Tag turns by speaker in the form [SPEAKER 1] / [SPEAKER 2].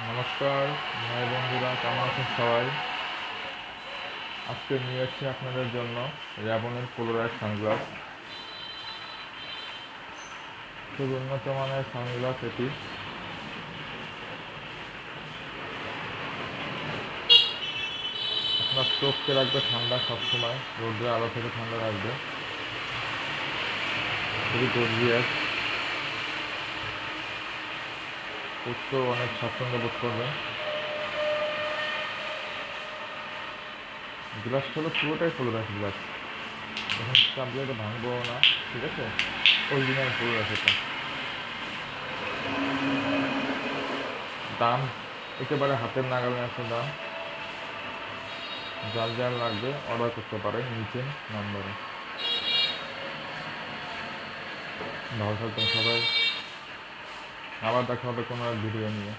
[SPEAKER 1] নমস্কার ভাই বন্ধুরা, কেমন আছেন সবাই? আজকে নিয়ে এসেছি আপনাদের জন্য র্যাবনের পোলারাইজ সানগ্লাস। খুব উন্নত মানের সানগ্লাস এটি। আপনার চোখকে রাখবে ঠান্ডা, সবসময় রোদ্রের আলো থেকে ঠান্ডা রাখবে। খুবই গর্জিয়াস, পরতেও অনেক স্বাচ্ছন্দ্য বোধ করবেন। গ্লাস হলো পুরোটাই পোলারাইজ গ্লাস। এখন চাপ দিয়ে এটা ভাঙবো না, ঠিক আছে? অরিজিনাল পোলারাইজ এটা। দাম একেবারে হাতের নাগালে আছে দাম। যার যার লাগবে অর্ডার করতে পারেন নিচে নাম্বারে। ভালো থাকবেন সবাই। আবার দেখা হবে কোনো এক ভিডিও নিয়ে।